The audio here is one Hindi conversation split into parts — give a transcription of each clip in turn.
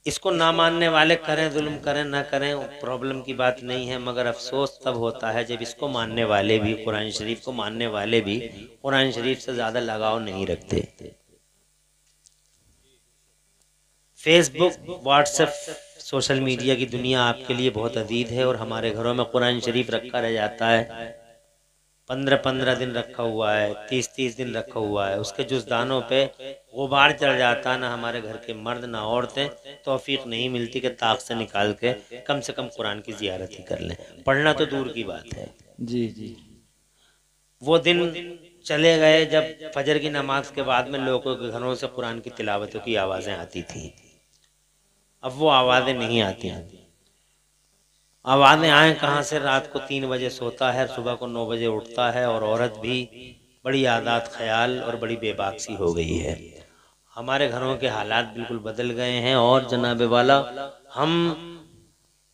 इसको ना मानने वाले करें जुल्म करें ना करें प्रॉब्लम की बात नहीं है, मगर अफसोस तब होता है जब इसको मानने वाले भी, कुरान शरीफ को मानने वाले भी कुरान शरीफ से ज़्यादा लगाव नहीं रखते। फेसबुक, व्हाट्सएप, सोशल मीडिया की दुनिया आपके लिए बहुत अजीज है और हमारे घरों में कुरान शरीफ रखा रह जाता है, 15-15 दिन रखा हुआ है, 30-30 दिन रखा हुआ है, उसके जुज़दानों पे गुबार चढ़ जाता है। ना हमारे घर के मर्द ना औरतें तौफीक नहीं मिलती कि ताक से निकाल के कम से कम कुरान की ज़ियारत ही कर लें, पढ़ना तो दूर की बात है। जी जी। वो दिन चले गए जब फजर की नमाज के बाद में लोगों के घरों से कुरान की तिलावतों की आवाज़ें आती थीं। अब वो आवाज़ें नहीं आती हैं। आवाज़ें आए कहाँ से? रात को 3 बजे सोता है, सुबह को 9 बजे उठता है, और औरत भी बड़ी आज़ाद ख्याल और बड़ी बेबाक सी हो गई है। हमारे घरों के हालात बिल्कुल बदल गए हैं और जनाब वाला हम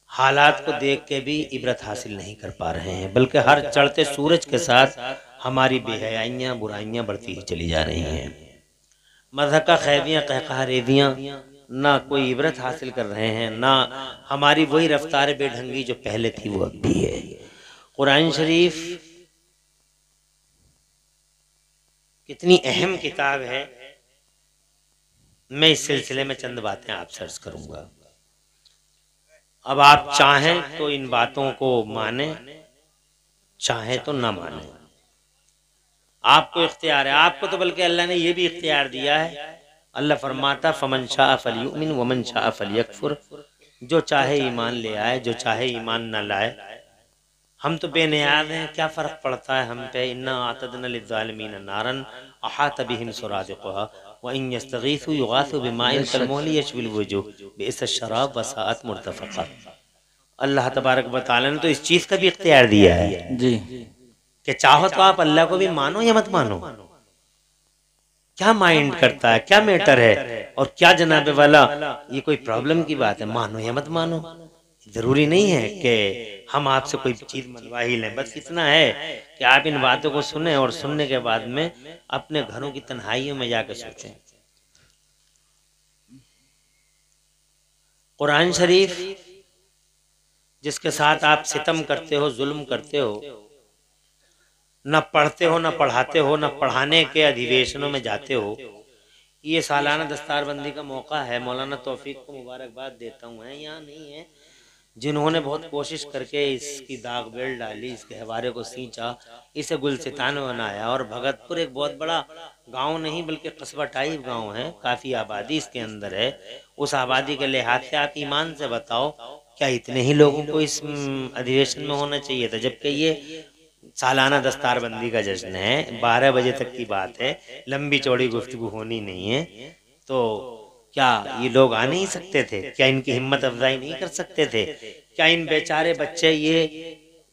हालात को देख के भी इबरत हासिल नहीं कर पा रहे हैं, बल्कि हर चढ़ते सूरज के साथ हमारी बेहयाइयाँ बुराइयाँ बढ़ती ही चली जा रही हैं। मज़हका खैदियाँ कहकहारेदियाँ ना कोई इबरत हासिल कर रहे हैं, ना हमारी वही रफ्तार बेढंगी जो पहले थी वो अब भी है। कुरान शरीफ कितनी अहम किताब है, मैं इस सिलसिले में चंद बातें आपसे अर्ज करूंगा। अब आप चाहें तो इन बातों को माने, चाहें तो ना माने, आपको इख्तियार है। आपको तो बल्कि अल्लाह ने यह भी इख्तियार दिया है। अल्लाह फरमाता फमन शाअ फलयुमिन वमन शाअ फलयकफुर, जो चाहे ईमान ले आए, जो चाहे ईमान न लाए। हम तो बेनियाज हैं, क्या फ़र्क पड़ता है हम पे। इन्ना आतदना लिज़्ज़ालिमीन नारन अहात बिहिम सुरादिक़ुहा व इन यस्तगीथु युगाथु बिमाइन कलमुहलि यशविल वुजूह बिइसश शराब व साअत मुर्तफ़क़ा। अल्लाह तबारक व तआला ने तो इस चीज़ का भी इख्तियार दिया है जी कि चाहो तो आप अल्लाह को भी मानो या मत मानो। क्या माइंड करता है, क्या मैटर है, और क्या जनाब वाला ये कोई प्रॉब्लम की बात है? मानो या मत मानो, जरूरी नहीं है कि हम आपसे कोई चीज मनवा ही लें। बस इतना है कि आप इन बातों को सुने और सुनने के बाद में अपने घरों की तन्हाइयों में जाकर सोचें। कुरान शरीफ जिसके साथ आप सितम करते हो, जुल्म करते हो, न पढ़ते हो, न पढ़ाते हो, न पढ़ाने के अधिवेशनों में जाते हो। ये सालाना दस्तारबंदी का मौका है, मौलाना तौफीक को मुबारकबाद देता हूँ, है यहाँ नहीं है, जिन्होंने बहुत कोशिश करके इसकी दाग बेल डाली, इस गहवारे को सींचा, इसे गुलसितान बनाया। और भगतपुर एक बहुत बड़ा गांव नहीं बल्कि कस्बा टाइप गांव है, काफ़ी आबादी इसके अंदर है। उस आबादी के लिहाज से आप ईमान से बताओ, क्या इतने ही लोगों को इस अधिवेशन में होना चाहिए था? जबकि ये सालाना दस्तारबंदी का जश्न है, 12 बजे तक की बात है, लंबी चौड़ी गुफ्तगू होनी नहीं है। तो क्या ये लोग आ नहीं सकते थे? क्या इनकी हिम्मत अफजाई नहीं कर सकते थे? क्या इन बेचारे बच्चे,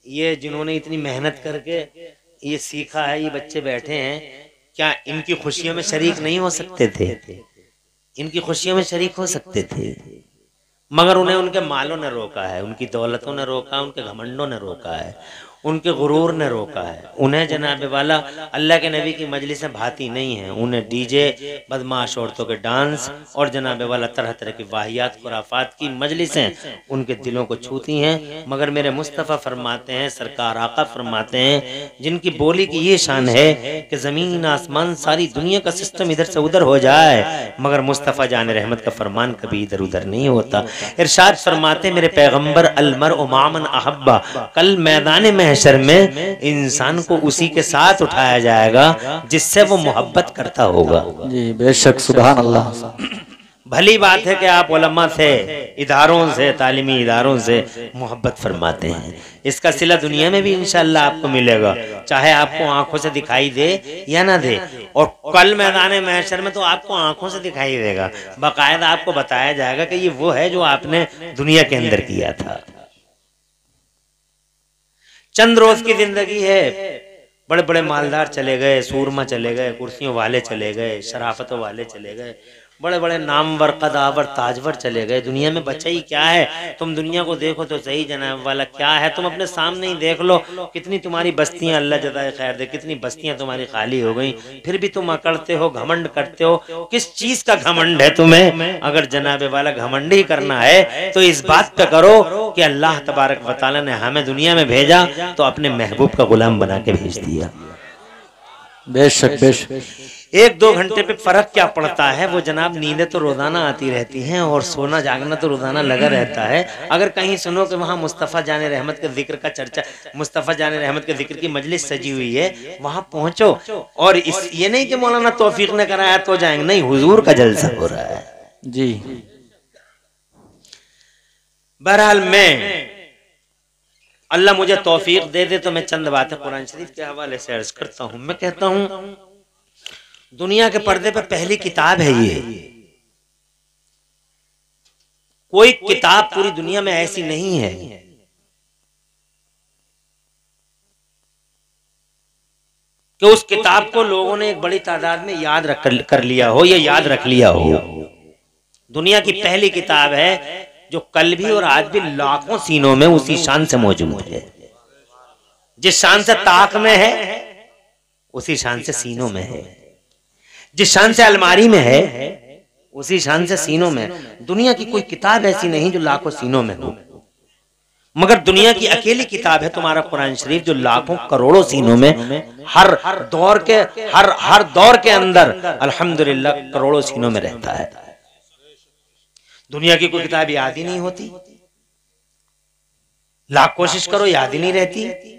ये जिन्होंने इतनी मेहनत करके ये सीखा है, ये बच्चे बैठे हैं, क्या इनकी खुशियों में शरीक नहीं हो सकते थे? इनकी खुशियों में शरीक हो सकते थे, मगर उन्हें उनके मालों ने रोका है, उनकी दौलतों ने रोका, उनके घमंडों ने रोका है, उनके गुरूर ने रोका है। उन्हें जनाब वाला अल्लाह के नबी की मजलिसें भाती नहीं हैं। उन्हें डीजे, बदमाश औरतों के डांस और जनाब वाला तरह तरह की वाहियात खुराफात की मजलिसें उनके दिलों को छूती हैं। मगर मेरे मुस्तफ़ा फरमाते हैं, सरकार आका फरमाते हैं, जिनकी बोली की ये शान है कि ज़मीन आसमान सारी दुनिया का सिस्टम इधर से उधर हो जाए, मगर मुस्तफ़ा जान रहमत का फरमान कभी इधर उधर नहीं होता। इरशाद फरमाते मेरे पैगंबर, अलमरउ मामन अहब्बा, कल मैदान महशर में इंसान को उसी के साथ उठाया जाएगा जिससे वो मोहब्बत करता होगा। जी बेशक, सुभान अल्लाह। भली बात है कि आप उलमा से, इदारों से, तालीमी इदारों से मोहब्बत फरमाते हैं। इसका सिला दुनिया में भी इंशाअल्लाह आपको मिलेगा, चाहे आपको आंखों से दिखाई दे या ना दे। और कल मैदान महशर में तो आपको आंखों से दिखाई देगा, बाकायदा आपको बताया जाएगा कि ये वो है जो आपने दुनिया के अंदर किया था। चंद रोज की जिंदगी है, बड़े बड़े मालदार चले गए, सूरमा चले गए, कुर्सियों वाले चले गए, शराफतों वाले चले गए, बड़े बड़े नामवर कदावर ताजवर चले गए, दुनिया में बचा ही क्या है। तुम दुनिया को देखो तो सही जनाब वाला, क्या है तुम अपने सामने ही देख लो, कितनी तुम्हारी बस्तियां, अल्लाह जज़ाए खैर दे, कितनी बस्तियां तुम्हारी खाली हो गई, फिर भी तुम अकड़ते हो, घमंड करते हो। किस चीज का घमंड है तुम्हें? अगर जनाब वाला घमंड ही करना है तो इस बात पे करो कि अल्लाह तबारक व तआला ने हमें दुनिया में भेजा तो अपने महबूब का गुलाम बना के भेज दिया। बेशक बेशक। 1-2 घंटे पे फर्क क्या पड़ता है? वो जनाब नींदें तो रोजाना आती रहती हैं और सोना जागना तो रोजाना लगा रहता है। अगर कहीं सुनो कि वहाँ मुस्तफ़ा जाने रहमत के जिक्र का चर्चा, मुस्तफ़ा जाने रहमत के जिक्र की मजलिस सजी हुई है, वहाँ पहुंचो। और इस ये नहीं कि मौलाना तौफीक ने कराया तो जाएंगे, नहीं, हुजूर का जलसा हो रहा है जी। बहरहाल मैं, अल्लाह मुझे तौफीक दे दे तो मैं चंद बातें कुरान शरीफ के हवाले से अर्ज करता हूँ। मैं कहता हूँ दुनिया के पर्दे पर पहली किताब है ये। कोई किताब पूरी दुनिया में ऐसी नहीं है कि उस किताब को लोगों ने एक बड़ी तादाद में याद कर लिया हो या याद रख लिया हो। दुनिया की पहली किताब है जो कल भी और आज भी लाखों सीनों में उसी शान से मौजूद है। जिस शान से ताक में है उसी शान से सीनों में है, जिस शान से अलमारी में है उसी शान से सीनों में। दुनिया की कोई किताब ऐसी नहीं जो लाखों सीनों में हो, मगर दुनिया की अकेली किताब है तुम्हारा कुरान शरीफ जो लाखों करोड़ों सीनों में हर दौर के अंदर अल्हम्दुलिल्लाह करोड़ों सीनों में रहता है। दुनिया की कोई किताब याद ही नहीं होती, लाख कोशिश करो याद ही नहीं रहती।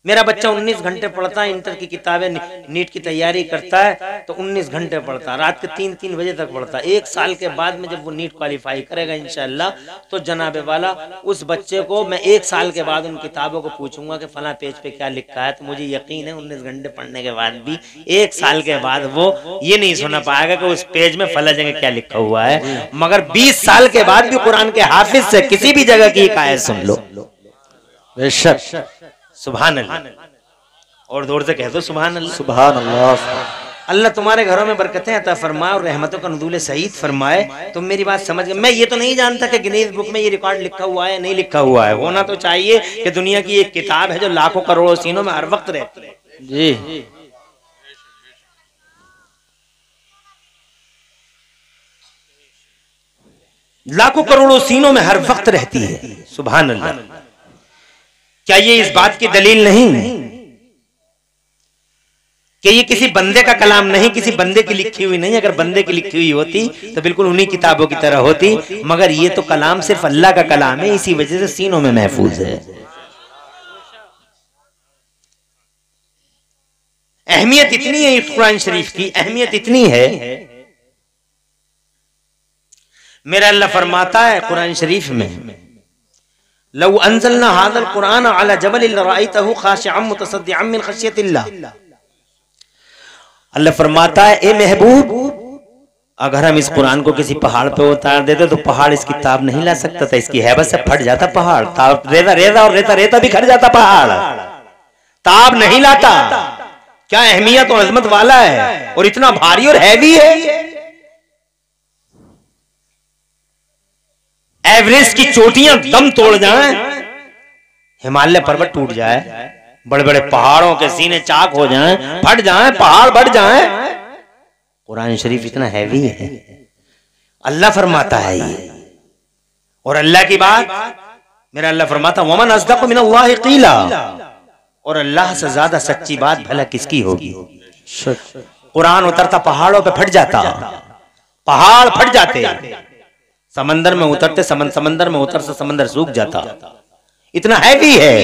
मेरा बच्चा 19 घंटे पढ़ता है, इंटर की किताबें, नीट की तैयारी करता है तो 19 घंटे पढ़ता है, रात के 3-3 बजे तक पढ़ता है। 1 साल के बाद में जब वो नीट क्वालिफाई करेगा इंशाअल्लाह तो जनाबे वाला उस बच्चे को मैं 1 साल के बाद उन किताबों को पूछूंगा कि फला पेज पे क्या लिखा है, तो मुझे यकीन है 19 घंटे पढ़ने के बाद भी 1 साल के बाद वो ये नहीं सुना पाएगा कि उस पेज में फला जगह क्या लिखा हुआ है। मगर 20 साल के बाद भी कुरान के हाफिज से किसी भी जगह की एक आयत सुन लो, बेशक सुभान अल्लाह, और जोर से कह दो सुभान अल्लाह। सुभान अल्लाह। अल्लाह तुम्हारे घरों में बरकतें अता फरमाए और रहमतों का नुज़ूल सईद फरमाए। तुम मेरी बात समझ गए। मैं ये तो नहीं जानता कि गिनीज बुक में ये रिकॉर्ड लिखा हुआ है नहीं लिखा हुआ है। होना तो चाहिए कि दुनिया की एक किताब है जो लाखों करोड़ों सीनों में हर वक्त रहती है जी। लाखों करोड़ों सीनों में हर वक्त रहती है। सुभान अल्लाह। क्या ये इस बात की दलील नहीं कि ये किसी बंदे का कलाम नहीं, किसी बंदे की लिखी हुई नहीं? अगर बंदे की लिखी हुई होती तो बिल्कुल उन्हीं किताबों की तरह होती, मगर ये तो कलाम सिर्फ अल्लाह का कलाम है, इसी वजह से सीनों में महफूज है। अहमियत इतनी है इस कुरान शरीफ की, अहमियत इतनी है। मेरा अल्लाह फरमाता है कुरान शरीफ में, लौ अंज़लना हाज़ल कुरान अला जबलिन लरअयतहु खाशिअम मुतसद्दिअम मिन खशियतिल्लाह। अल्लाह फरमाता है ए महबूब, अगर हम इस कुरान को किसी पहाड़ पे उतार देते तो पहाड़ इसकी ताब नहीं ला सकता था, इसकी हैबत से फट जाता पहाड़। ताब रेता रेता और रेता रेता भी खट जाता पहाड़, ताब नहीं लाता। क्या अहमियत और अजमत वाला है, और इतना भारी और हैवी है। एवरेस्ट की चोटियां दम तोड़ जाएं, हिमालय पर्वत टूट जाए, बड़े बड़े पहाड़ों के सीने चाक हो जाएं, फट जाएं, पहाड़ बढ़ जाएं, कुरान शरीफ इतना हैवी है। अल्लाह फरमाता है ये, और अल्लाह की बात, मेरा अल्लाह फरमाता वमन अस्दक़ु मिनल्लाहि क़ीला, और अल्लाह से ज्यादा सच्ची बात भला किसकी होगी। कुरान उतरता पहाड़ों पे फट जाता, पहाड़ फट जाते, समंदर में उतरते समंदर में उतर से समंदर सूख जाता, इतना हैवी है।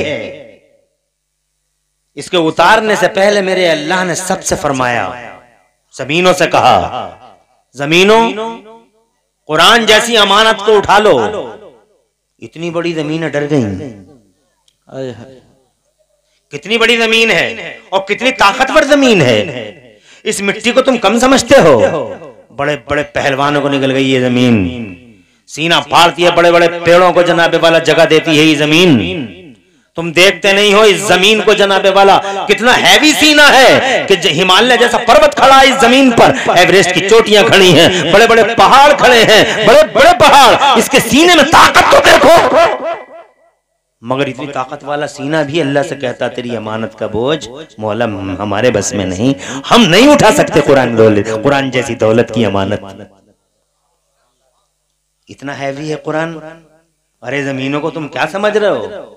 इसके उतारने से पहले मेरे अल्लाह ने सबसे फरमाया, जमीनों से कहा, जमीनों कुरान जैसी अमानत को उठा लो। इतनी बड़ी जमीनें डर गई, कितनी बड़ी जमीन है और कितनी ताकतवर जमीन है। इस मिट्टी को तुम कम समझते हो, बड़े बड़े पहलवानों को निकल गई ये जमीन, सीना फाड़ती है, बड़े बड़े पेड़ों को जनाबे वाला जगह देती है ये जमीन। तुम देखते नहीं हो इस जमीन को जनाबे वाला कितना हैवी सीना है कि हिमालय जैसा पर्वत खड़ा है इस जमीन पर, एवरेस्ट की चोटियां खड़ी हैं, बड़े बड़े पहाड़ खड़े हैं, बड़े बड़े पहाड़, इसके सीने में ताकत तो देखो। मगर इतनी ताकत वाला सीना भी अल्लाह से कहता तेरी अमानत का बोझ मौला हमारे बस में नहीं, हम नहीं उठा सकते कुरान जैसी दौलत की अमानत। इतना हैवी है कुरान। अरे जमीनों को तुम क्या समझ रहे हो?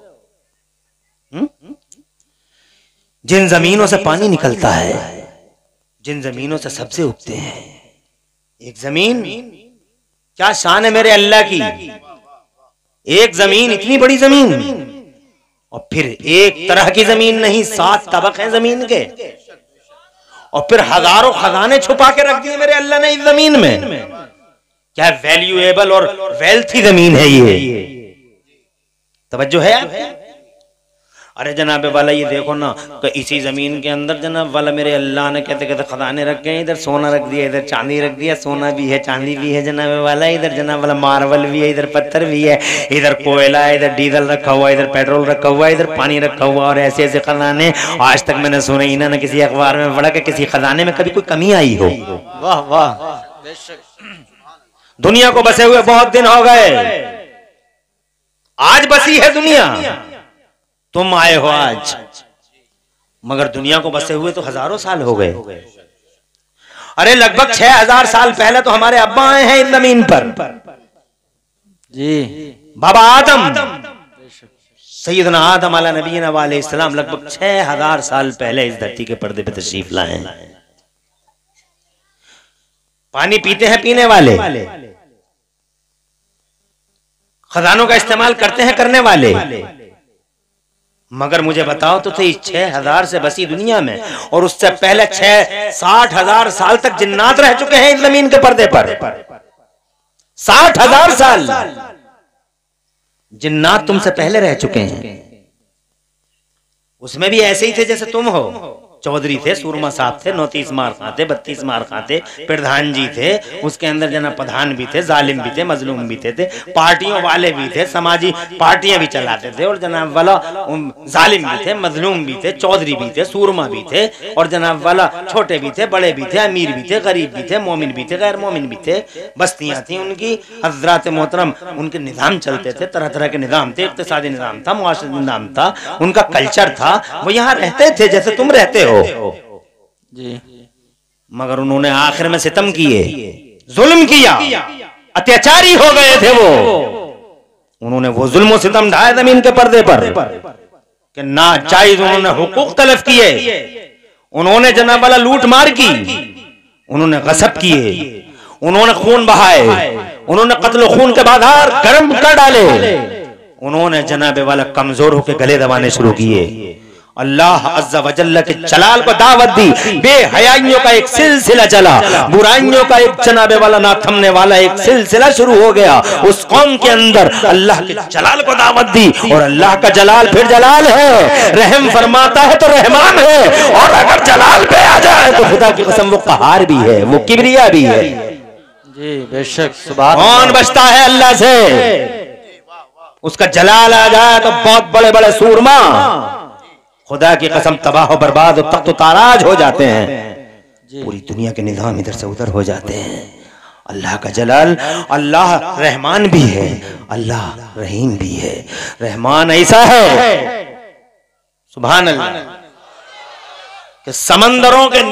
जिन जमीनों से पानी निकलता है, जिन जमीनों से सब्जे उगते हैं, एक जमीन क्या शान है मेरे अल्लाह की। एक जमीन, इतनी बड़ी जमीन, और फिर एक तरह की जमीन नहीं, 7 तबक हैं जमीन के, और फिर हजारों खजाने छुपा के रख दिए मेरे अल्लाह ने इस जमीन में। क्या वैल्यूएबल और वेल्थी जमीन है ये, तवज्जो है आप? अरे जनाबे वाला ये देखो ना कि इसी जमीन के अंदर जनाब वाला मेरे अल्लाह ने कहते कहते खजाने रख गए, इधर सोना रख दिया, इधर चांदी रख दिया, सोना भी है चांदी भी है जनाबे वाला, इधर जनाब वाला मार्बल भी है, इधर पत्थर भी है, इधर कोयला है, इधर डीजल रखा हुआ, इधर पेट्रोल रखा हुआ, इधर पानी रखा हुआ, और ऐसे ऐसे खजाने आज तक मैंने सुने ही ना किसी अखबार में पढ़ा कि किसी खजाने में कभी कोई कमी आई हो। वाह वाह, दुनिया को बसे हुए बहुत दिन हो गए, आज बसी है दुनिया, तुम आए हो आज, मगर दुनिया को बसे हुए तो हजारों साल हो गए। अरे लगभग 6000 साल पहले तो हमारे अब्बा आए हैं इस जमीन पर जी। बाबा आदम, सैयदना आदम अला नबीना अलैहिस्सलाम लगभग 6000 साल पहले इस धरती के पर्दे पे तशरीफ लाए हैं। पानी पीते हैं पीने वाले, खजानों का इस्तेमाल करते हैं करने वाले, मगर मुझे बताओ तो सही 6000 से बसी दुनिया में, और उससे पहले 60,000 साल तक जिन्नात रह चुके हैं इस जमीन के पर्दे पर। 60,000 साल जिन्नात तुमसे पहले रह चुके हैं। उसमें भी ऐसे ही थे जैसे तुम हो, चौधरी थे, सुरमा साहब थे, 29 मार खाते, 32 मार खाते, प्रधान जी थे, उसके अंदर जना प्रधान भी थे, जालिम भी थे, मजलूम भी थे, पार्टियों वाले भी थे, समाजी पार्टियां भी चलाते थे, और जनाब वाला जालिम भी थे, मजलूम भी थे, चौधरी भी थे, सूरमा भी थे, और जनाब वाला छोटे भी थे, बड़े भी थे, अमीर भी थे, गरीब भी थे, मोमिन भी थे, गैर मोमिन भी थे, बस्तियां थी उनकी, हजरात मोहतरम उनके निज़ाम चलते थे, तरह तरह के निज़ाम थे, इक़्तिसादी निज़ाम था, मुआशरती निज़ाम था, उनका कल्चर था, वो यहाँ रहते थे जैसे तुम रहते हो जी। मगर उन्होंने आखिर में सितम किए, जुल्म किया, अत्याचारी हो गए थे वो। उन्होंने वो जुल्म और सितम ढाए जमीन के पर्दे पर कि नाजायज उन्होंने हुकूक तलब किए, उन्होंने जनाब वाला लूट मार की, उन्होंने गसब किए, उन्होंने खून बहाए, उन्होंने कत्ल खून के बाजार गर्म कर डाले, उन्होंने जनाबे वाला कमजोर होकर गले दबाने शुरू किए। अल्लाह अज़्ज़ा व जल्ल के जलाल को दावत दी, बेहयाइयों का एक सिलसिला चला, बुराइयों का एक जनाबे वाला ना थमने वाला एक सिलसिला शुरू हो गया उस कौम के अंदर। अल्लाह के जलाल को दावत दी, और अल्लाह का जलाल फिर जलाल है, रहम फरमाता है तो रहमान है, और अगर जलाल पे आ जाए तो खुदा की कसम वो कहार भी है, वो किबरिया भी है जी। बेशक, सुभान कौन बचता है अल्लाह से? उसका जलाल आ जाए तो बहुत बड़े बड़े सूरमा खुदा की कसम तबाह बर्बाद और तख्त ताराज हो जाते हैं, पूरी दुनिया के निजाम इधर से उधर हो जाते हैं। अल्लाह का जलाल, अल्लाह रहमान भी है, अल्लाह रहीम भी है। रहमान ऐसा है सुभान अल्लाह कि समंदरों के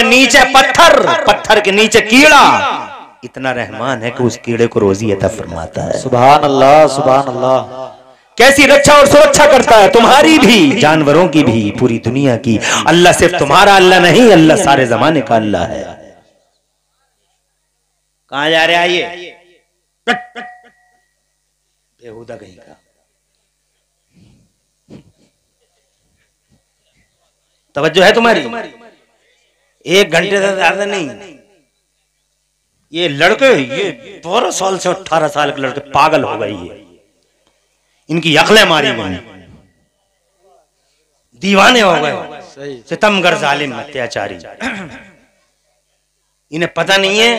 नीचे पत्थर, पत्थर के नीचे कीड़ा, इतना रहमान है कि उस कीड़े को रोजी अता फरमाता है। सुभान अल्लाह, सुभान अल्लाह। कैसी रक्षा और सुरक्षा करता है, तुम्हारी भी, जानवरों की भी, पूरी दुनिया की। अल्लाह सिर्फ तुम्हारा अल्लाह नहीं, अल्लाह सारे जमाने का अल्लाह है। कहां जा रहे आइए, बेहुदा कहीं का। तवज्जो है तुम्हारी? 1 घंटे से ज्यादा नहीं। ये लड़के, ये 12 साल से 18 साल के लड़के पागल हो गई है, इनकी अक्लें मारी गई, दीवाने हो गए, सितमगर जालिम अत्याचारी। इन्हें पता नहीं है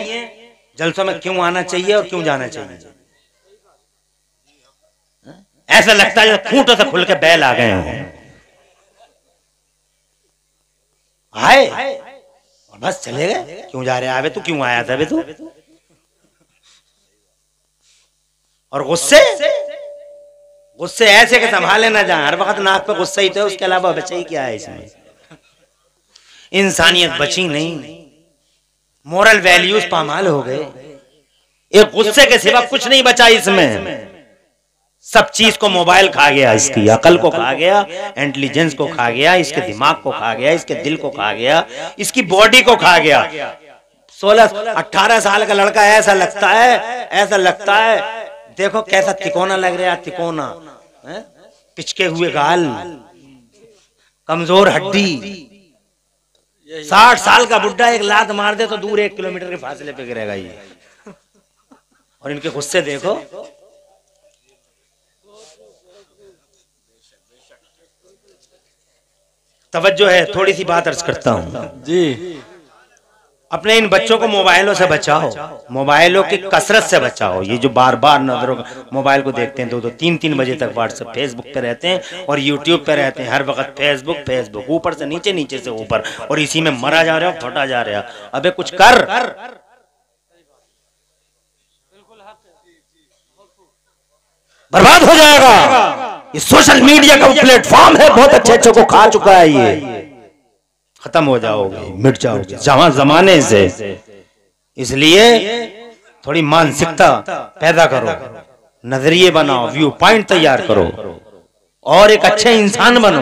जलसों में क्यों आना चाहिए और क्यों जाना चाहिए। ऐसा लगता है खूंटों से खुल के बैल आ गए हों। आए और बस चले गए। क्यों जा रहे आवे तू, क्यों आया था बे तू? और गुस्से गुस्से ऐसे कि संभाले ना जाए, हर वक्त नाक पे गुस्सा ही तो है, उसके अलावा बचा ही क्या है इसमें? इंसानियत बची नहीं, मोरल वैल्यूज पामाल हो गए। एक गुस्से के सिवा कुछ नहीं बचा इसमें। सब चीज को मोबाइल खा गया, इसकी अकल को खा गया, इंटेलिजेंस को खा गया, इसके दिमाग को खा गया, इसके दिल को खा गया, इसकी बॉडी को खा गया। 16-18 साल का लड़का ऐसा लगता है, देखो कैसा तिकोना लग रहा है, तिकोना, पिचके हुए गाल, कमजोर हड्डी। 60 साल का बुड्ढा एक लात मार दे तो दूर 1 किलोमीटर के फासले पे गिरेगा ये। और इनके गुस्से देखो। तवज्जो है, थोड़ी सी बात अर्ज करता हूं जी। अपने इन बच्चों को मोबाइलों से बचाओ, मोबाइलों की कसरत से बचाओ। ये जो बार बार नजरों मोबाइल को देखते हैं, 2-2, 3-3 बजे तक व्हाट्सएप फेसबुक पे रहते हैं और यूट्यूब पे रहते हैं, हर वक्त फेसबुक ऊपर से नीचे, नीचे से ऊपर, और इसी में मरा जा रहा है, फटा जा रहा है। अबे कुछ कर, बर्बाद हो जाएगा। ये सोशल मीडिया का प्लेटफॉर्म है, बहुत अच्छे को खा चुका है ये। खत्म हो जाओगे, मिट जाओगे जमाने से। इसलिए थोड़ी मानसिकता पैदा करो, नजरिए बनाओ, व्यू पॉइंट तैयार करो और एक अच्छे इंसान बनो।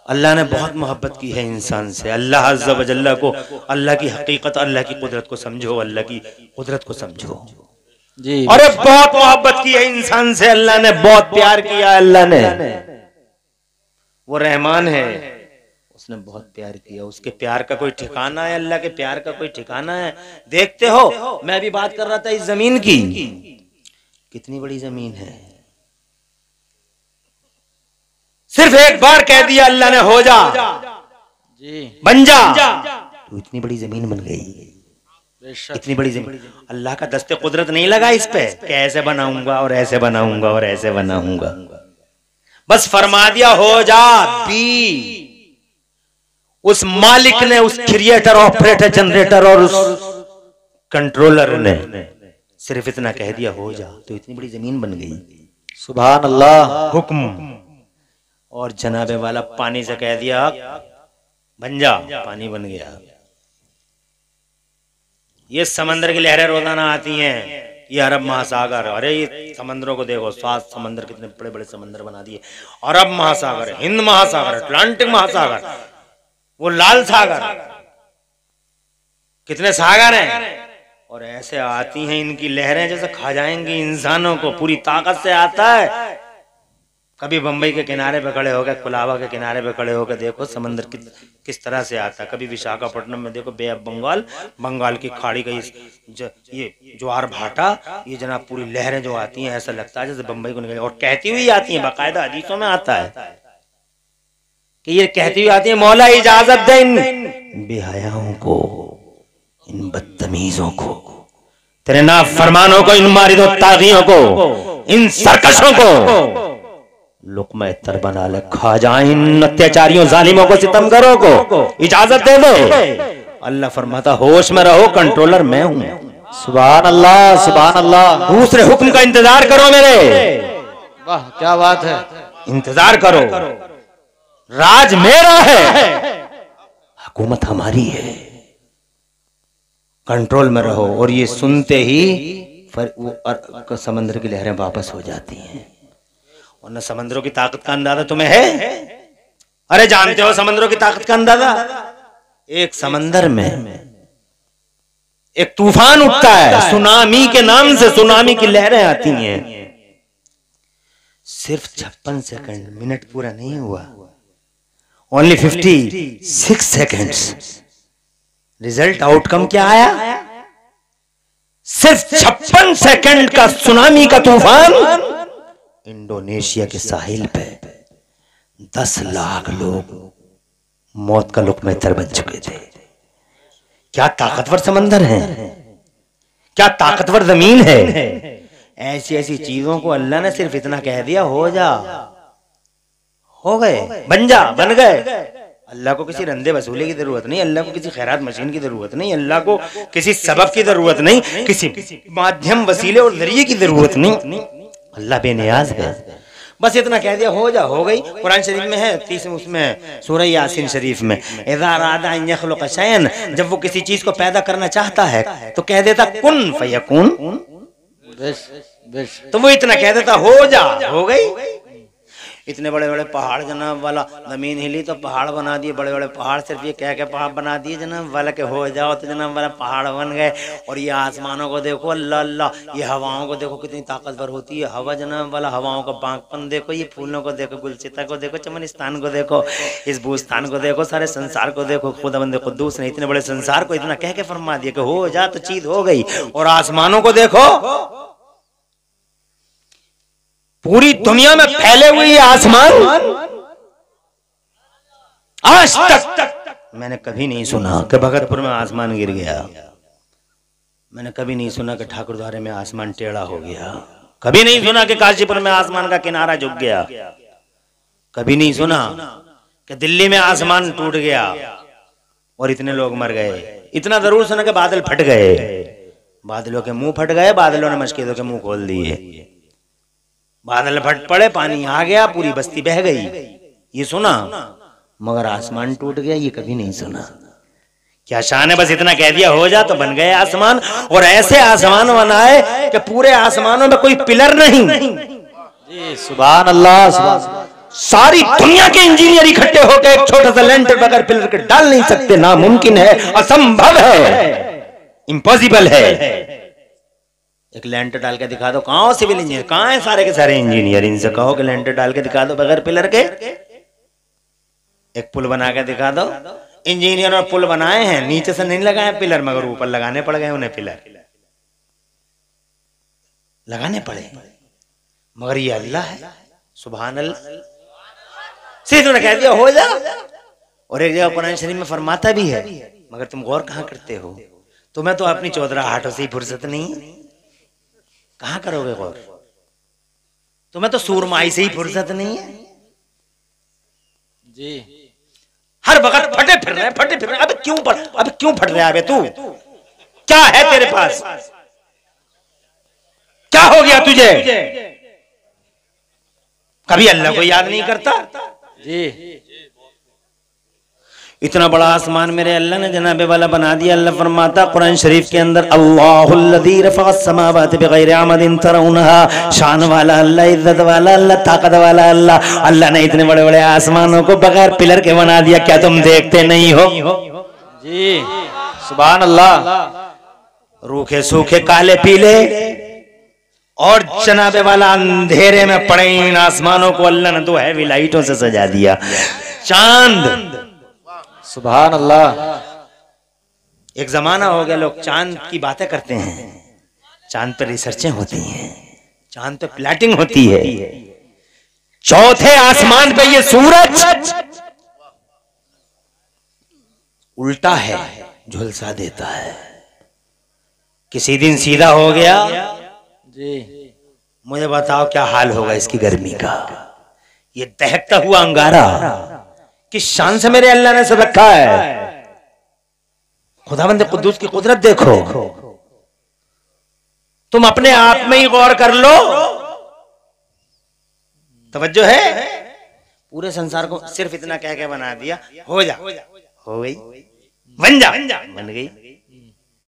अल्लाह ने बहुत मोहब्बत की है इंसान से। अल्लाह अज़्ज़ा व जल्ला को, अल्लाह की हकीकत, अल्लाह की कुदरत को समझो, अल्लाह की कुदरत को समझो जी। अरे बहुत मोहब्बत की है इंसान से अल्लाह ने, बहुत प्यार किया अल्लाह ने। वो रहमान है, उसने बहुत प्यार किया। उसके प्यार का कोई ठिकाना है? अल्लाह के प्यार का कोई ठिकाना है? देखते हो, मैं भी बात कर रहा था इस जमीन की, कितनी बड़ी जमीन है। सिर्फ एक बार कह दिया अल्लाह ने, हो जा जी, बन जा, तो इतनी बड़ी जमीन बन गई। इतनी बड़ी जमीन, अल्लाह का दस्ते कुदरत नहीं लगा इस पे, कैसे बनाऊंगा और ऐसे बनाऊंगा और ऐसे बनाऊंगा। बस फरमा दिया हो जा बी। उस मालिक ने, उस क्रिएटर, ऑपरेटर, जनरेटर और उस कंट्रोलर ने सिर्फ इतना कह दिया हो जा, तो इतनी बड़ी जमीन बन गई। सुभान अल्लाह। हुक्म। और जनाबे वाला पानी से कह दिया बन जा, पानी बन गया। ये समंदर की लहरें रोजाना आती हैं, ये अरब महासागर, अरे ये समंदरों को देखो, 7 समंदर, कितने बड़े बड़े समंदर बना दिए। अरब महासागर, हिंद महासागर, अटलांटिक महासागर, वो लाल सागर, कितने सागर हैं। और ऐसे आती हैं इनकी लहरें जैसे खा जाएंगी इंसानों को, पूरी ताकत से आता है। कभी बंबई के किनारे पे खड़े होकर, कुलाबा के किनारे पे खड़े होकर देखो समंदर किस तरह से आता है। कभी विशाखापट्टनम में देखो, बे ऑफ बंगाल, बंगाल की खाड़ी का ये ज्वार भाटा, ये जनाब पूरी लहरें जो आती हैं, ऐसा लगता है जैसे बंबई को निकले, और कहती हुई आती हैं। बाकायदा हदीसों में आता है कि ये कहती हुई आती है, मौला इजाजत दे इन बेहयाओं को, इन बदतमीजों को, तेरे नाफरमानों को, इन मारिदो तागियों को, इन सरकशों को लुक़्मा तर बना ले, खा जाए इन अत्याचारियों, जालिमों को, सितमगरों को इजाजत दे दो। अल्लाह फरमाता होश में रहो, कंट्रोलर मैं हूं। सुभान अल्लाह, सुभान अल्लाह। दूसरे हुक्म का इंतजार करो मेरे। वाह क्या बात है, इंतजार करो। राज मेरा है, हुकूमत हमारी है, कंट्रोल में रहो। और ये सुनते ही वो समंदर की लहरें वापस हो जाती हैं। और न समंदरों की ताकत का अंदाजा तुम्हें है? अरे जानते हो समंदरों की ताकत का अंदाजा? एक समंदर में एक तूफान उठता है, सुनामी के नाम से, सुनामी की लहरें आती हैं। सिर्फ 56 सेकंड, मिनट पूरा नहीं हुआ, ओनली 56 सेकंड्स। रिजल्ट, आउटकम क्या आया? सिर्फ 56 सेकंड का सुनामी का तूफान। इंडोनेशिया के साहिल पे 10 लाख लोग मौत का लुक़्मा तर बन चुके थे। क्या ताकतवर समंदर है, क्या ताकतवर जमीन है। ऐसी ऐसी चीजों को अल्लाह ने सिर्फ इतना कह दिया, हो जा, हो गए, बन जा, बन गए। अल्लाह को किसी रंदे वसूले की जरूरत नहीं, अल्लाह को किसी खैरात मशीन की जरूरत नहीं, अल्लाह को किसी सबब की जरूरत नहीं, किसी माध्यम वसीले और जरिए की जरूरत नहीं। अल्लाह बेनियाज है, बस इतना कह दिया, हो जा, हो गई। कुरान शरीफ में है 30 उसमें सूरह यासीन शरीफ में, इज़ा अरादा अन यख़्लुक़ शैअन, जब वो किसी चीज को पैदा करना चाहता है तो कह देता कुन फयकुन, तो वो इतना कह देता, हो जा, हो गई। इतने बड़े बड़े पहाड़ जनाब वाला, जमीन हिली तो पहाड़ बना दिए, बड़े बड़े पहाड़ सिर्फ ये कह के पहाड़ बना दिए जनाब वाला के हो जाओ, तो जनाब वाला पहाड़ बन गए। और ये आसमानों को देखो, अल्लाह अल्लाह, ये हवाओं को देखो कितनी ताकतवर होती है हवा जनाब वाला, हवाओं का बांकपन देखो, ये फूलों को देखो, गुलचिता को देखो, चमनिस्तान को देखो, इस बूस्तान को देखो, सारे संसार को देखो। खुदाबंद कुद्दूस ने इतने बड़े संसार को इतना कह के फरमा दिया कि हो जा, तो चीज हो गई। और आसमानों को देखो, पूरी दुनिया में फैले हुए ये आसमान, आज तक मैंने कभी नहीं सुना कि भगतपुर में आसमान गिर गया, मैंने कभी नहीं सुना कि ठाकुरद्वारे में आसमान टेढ़ा हो गया, कभी नहीं सुना कि काशीपुर में आसमान का किनारा झुक गया, कभी नहीं सुना कि दिल्ली में आसमान टूट गया और इतने लोग मर गए। इतना जरूर सुना कि बादल फट गए, बादलों के मुंह फट गए, बादलों ने मस्जिदों के मुंह खोल दिए, बादल फट पड़े, पानी आ गया, पूरी बस्ती बह गई, ये सुना। मगर आसमान टूट गया, ये कभी नहीं सुना। क्या शान है, बस इतना कह दिया, हो जा, तो बन गए आसमान। और ऐसे आसमान बनाए कि पूरे आसमानों में कोई पिलर नहीं। जी सुभान अल्लाह, सुभान। सारी दुनिया के इंजीनियर इकट्ठे होकर एक छोटा सा लेंटर बगैर पिलर के डाल नहीं सकते, नामुमकिन है, असंभव है, इम्पॉसिबल है। एक लेंटर डाल के दिखा दो, कहाँ हो सिविल इंजीनियर, कहाँ है सारे के सारे इंजीनियर, इनसे कहो कि लेंटर डाल के दिखा दो बगैर पिलर के। एक पुल बना के दिखा दो, इंजीनियर और पुल बनाए हैं, नीचे से नहीं लगाए पिलर, मगर ऊपर लगाने पड़ गए उन्हें, पिलर लगाने पड़े। मगर ये अल्लाह है, सुभान अल्लाह, सिर्फ उन्होंने कह दिया, हो जा। और एक जगह कुरान शरीफ में फरमाता भी है, मगर तुम गौर कहाँ करते हो, तुम्हें तो अपनी 14 हाथों से ही फुर्सत नहीं, कहां करोगे गौर, तुम्हें तो सूरमाई से ही फुर्सत नहीं है जी। हर वक्त फटे फिर रहे, फटे फिर रहे। अब क्यों फट रहा है तू, क्या है तेरे पास, क्या हो गया तुझे, कभी अल्लाह को याद नहीं करता जी। इतना बड़ा आसमान मेरे अल्लाह ने जनाबे वाला बना दिया। अल्लाह फरमाता कुरान शरीफ के अंदर, अल्लाहुल्लज़ी रफ़अस समावाति बिग़ैरि अमदिन तरौनहा, शान वाला अल्लाह, इज्जत वाला अल्लाह, ताकत वाला अल्लाह। अल्लाह ने इतने बड़े बड़े आसमानों को बगैर पिलर के बना दिया, क्या तुम देखते नहीं हो जी सुभान अल्लाह। रूखे सूखे काले पीले और जनाबे वाला अंधेरे में पड़े इन आसमानों को अल्लाह ने 2 हैवी लाइटों से सजा दिया। चांद, सुभान अल्लाह। एक जमाना हो गया लोग चांद की बातें करते हैं, चांद पर रिसर्चें होती हैं, चांद पे प्लैटिंग होती है, चौथे आसमान पे ये सूरज उल्टा है, झुलसा देता है। किसी दिन सीधा हो गया जी, मुझे बताओ क्या हाल होगा इसकी गर्मी का। ये दहकता हुआ अंगारा किस शान से मेरे अल्लाह ने सब रखा है। खुदावंद कुद्दूस की कुदरत देखो, तुम अपने आप में ही गौर कर लो। तवज्जो है, पूरे संसार को सिर्फ इतना कह के बना दिया, हो जा, हो गई, बन जा, बन गई।